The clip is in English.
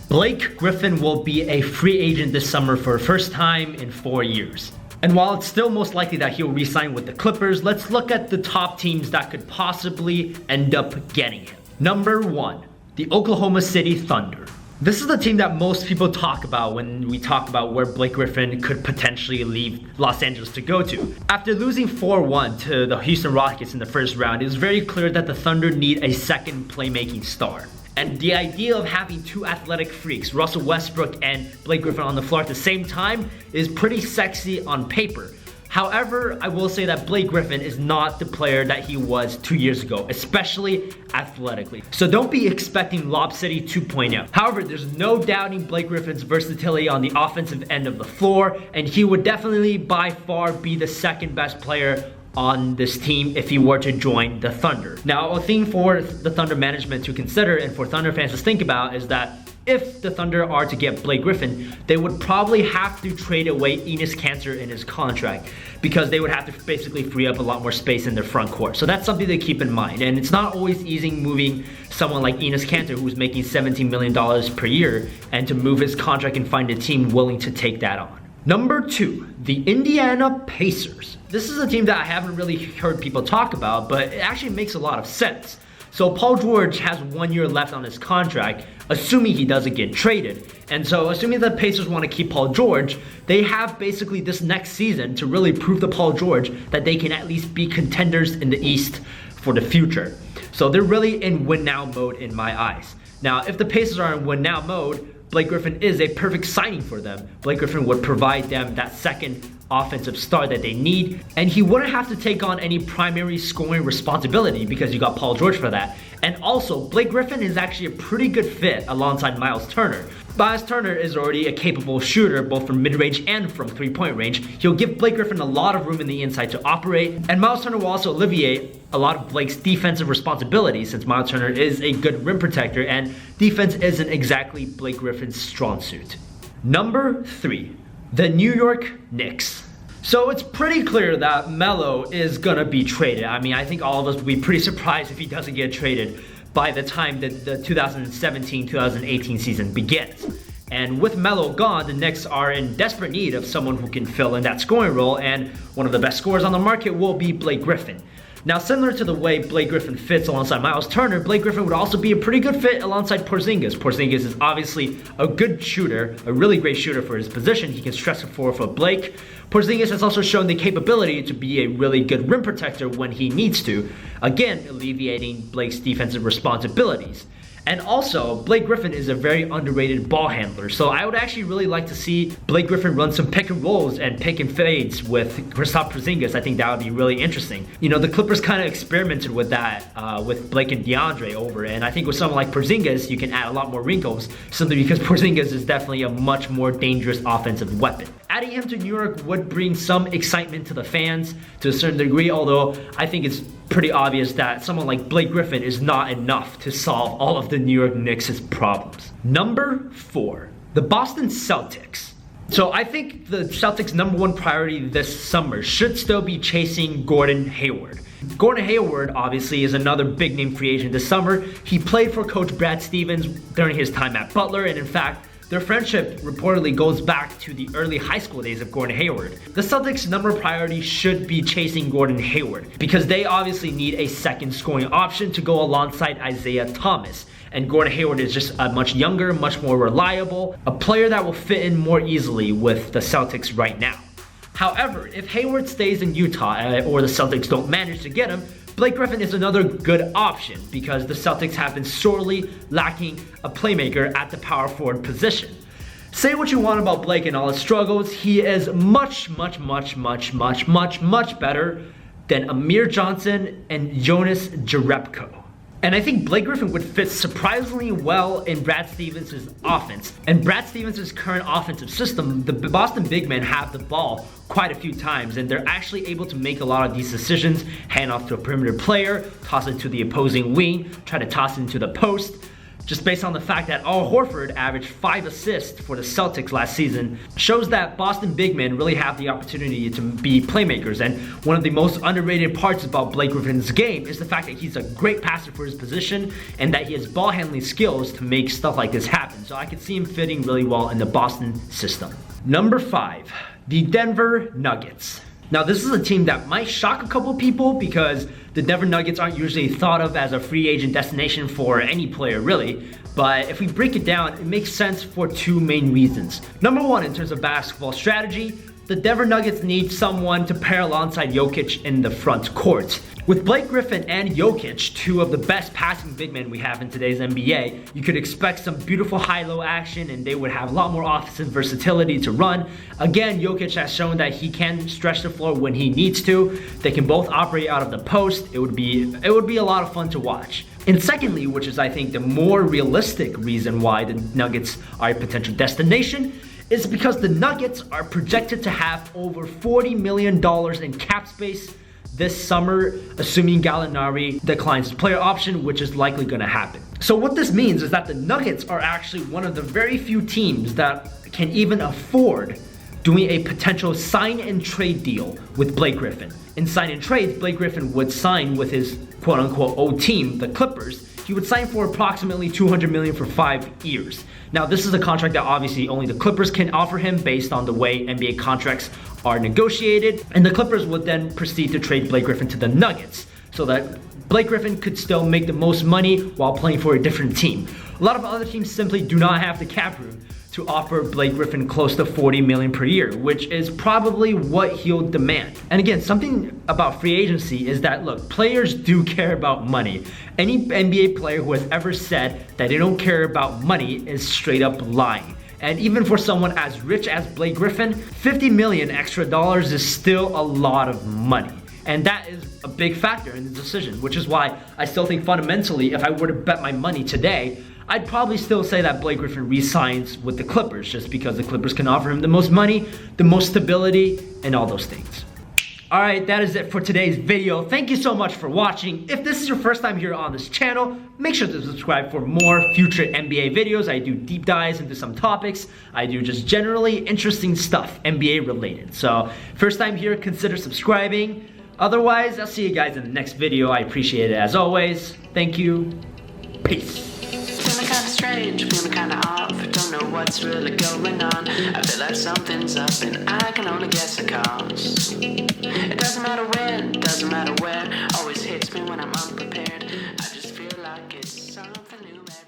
Blake Griffin will be a free agent this summer for the first time in 4 years. And while it's still most likely that he'll re-sign with the Clippers, let's look at the top teams that could possibly end up getting him. Number 1, the Oklahoma City Thunder. This is the team that most people talk about when we talk about where Blake Griffin could potentially leave Los Angeles to go to. After losing 4-1 to the Houston Rockets in the first round, it was very clear that the Thunder need a second playmaking star. And the idea of having two athletic freaks, Russell Westbrook and Blake Griffin, on the floor at the same time is pretty sexy on paper. However, I will say that Blake Griffin is not the player that he was 2 years ago, especially athletically. So don't be expecting Lob City 2.0. However, there's no doubting Blake Griffin's versatility on the offensive end of the floor, and he would definitely by far be the second best player on this team if he were to join the Thunder. Now, a thing for the Thunder management to consider and for Thunder fans to think about is that if the Thunder are to get Blake Griffin, they would probably have to trade away Enes Kanter in his contract because they would have to basically free up a lot more space in their front court. So that's something to keep in mind. And it's not always easy moving someone like Enes Kanter, who's making $17 million per year, and to move his contract and find a team willing to take that on. Number 2, the Indiana Pacers. This is a team that I haven't really heard people talk about, but it actually makes a lot of sense. So Paul George has 1 year left on his contract, assuming he doesn't get traded. And so assuming the Pacers want to keep Paul George, they have basically this next season to really prove to Paul George that they can at least be contenders in the East for the future. So they're really in win now mode in my eyes. Now, if the Pacers are in win now mode, Blake Griffin is a perfect signing for them. Blake Griffin would provide them that second offensive star that they need, and he wouldn't have to take on any primary scoring responsibility because you got Paul George for that. And also, Blake Griffin is actually a pretty good fit alongside Miles Turner. Miles Turner is already a capable shooter both from mid-range and from three-point range. He'll give Blake Griffin a lot of room in the inside to operate, and Miles Turner will also alleviate a lot of Blake's defensive responsibilities since Miles Turner is a good rim protector and defense isn't exactly Blake Griffin's strong suit. Number 3, the New York Knicks. So it's pretty clear that Melo is gonna be traded. I mean, I think all of us would be pretty surprised if he doesn't get traded by the time that the 2017-2018 season begins. And with Melo gone, the Knicks are in desperate need of someone who can fill in that scoring role, and one of the best scorers on the market will be Blake Griffin. Now, similar to the way Blake Griffin fits alongside Miles Turner, Blake Griffin would also be a pretty good fit alongside Porzingis. Porzingis is obviously a good shooter, a really great shooter for his position. He can stretch the floor for Blake. Porzingis has also shown the capability to be a really good rim protector when he needs to, again, alleviating Blake's defensive responsibilities. And also, Blake Griffin is a very underrated ball handler, so I would actually really like to see Blake Griffin run some pick and rolls and pick and fades with Kristaps Porzingis. I think that would be really interesting. You know, the Clippers kind of experimented with that with Blake and DeAndre over, and I think with someone like Porzingis, you can add a lot more wrinkles, simply because Porzingis is definitely a much more dangerous offensive weapon. Adding him to New York would bring some excitement to the fans to a certain degree, although I think it's pretty obvious that someone like Blake Griffin is not enough to solve all of the New York Knicks' problems. Number 4, the Boston Celtics. So I think the Celtics' number 1 priority this summer should still be chasing Gordon Hayward. Gordon Hayward obviously is another big name free agent this summer. He played for Coach Brad Stevens during his time at Butler, and in fact, their friendship reportedly goes back to the early high school days of Gordon Hayward. The Celtics' number 1 priority should be chasing Gordon Hayward because they obviously need a second scoring option to go alongside Isaiah Thomas. And Gordon Hayward is just a much younger, much more reliable, a player that will fit in more easily with the Celtics right now. However, if Hayward stays in Utah or the Celtics don't manage to get him, Blake Griffin is another good option because the Celtics have been sorely lacking a playmaker at the power forward position. Say what you want about Blake and all his struggles, he is much better than Amir Johnson and Jonas Jerebko. And I think Blake Griffin would fit surprisingly well in Brad Stevens' offense. And Brad Stevens' current offensive system, the Boston big men have the ball quite a few times, and they're actually able to make a lot of these decisions, hand off to a perimeter player, toss it to the opposing wing, try to toss it into the post. just based on the fact that Al Horford averaged 5 assists for the Celtics last season, shows that Boston big men really have the opportunity to be playmakers. And one of the most underrated parts about Blake Griffin's game is the fact that he's a great passer for his position and that he has ball handling skills to make stuff like this happen. So I could see him fitting really well in the Boston system. Number 5, the Denver Nuggets. Now this is a team that might shock a couple people because the Denver Nuggets aren't usually thought of as a free agent destination for any player really, but if we break it down, it makes sense for 2 main reasons. Number 1, in terms of basketball strategy, the Denver Nuggets need someone to pair alongside Jokic in the front court. With Blake Griffin and Jokic, 2 of the best passing big men we have in today's NBA, you could expect some beautiful high-low action and they would have a lot more offensive versatility to run. Again, Jokic has shown that he can stretch the floor when he needs to. They can both operate out of the post. It would be a lot of fun to watch. And secondly, which is I think the more realistic reason why the Nuggets are a potential destination, is because the Nuggets are projected to have over $40 million in cap space this summer, assuming Gallinari declines his player option, which is likely going to happen. So what this means is that the Nuggets are actually one of the very few teams that can even afford doing a potential sign and trade deal with Blake Griffin. In sign and trades, Blake Griffin would sign with his quote-unquote old team, the Clippers. He would sign for approximately $200 million for 5 years. Now, this is a contract that obviously only the Clippers can offer him based on the way NBA contracts are negotiated. And the Clippers would then proceed to trade Blake Griffin to the Nuggets so that Blake Griffin could still make the most money while playing for a different team. A lot of other teams simply do not have the cap room to offer Blake Griffin close to $40 million per year, which is probably what he'll demand. And again, something about free agency is that, look, players do care about money. Any NBA player who has ever said that they don't care about money is straight up lying. And even for someone as rich as Blake Griffin, $50 million extra dollars is still a lot of money. And that is a big factor in the decision, which is why I still think fundamentally, if I were to bet my money today, I'd probably still say that Blake Griffin re-signs with the Clippers just because the Clippers can offer him the most money, the most stability, and all those things. Alright, that is it for today's video. Thank you so much for watching. If this is your first time here on this channel, make sure to subscribe for more future NBA videos. I do deep dives into some topics. I do just generally interesting stuff, NBA related. So, first time here, consider subscribing. Otherwise, I'll see you guys in the next video. I appreciate it as always. Thank you. Peace. Feeling kinda strange, feeling kinda off. Don't know what's really going on. I feel like something's up and I can only guess a cause.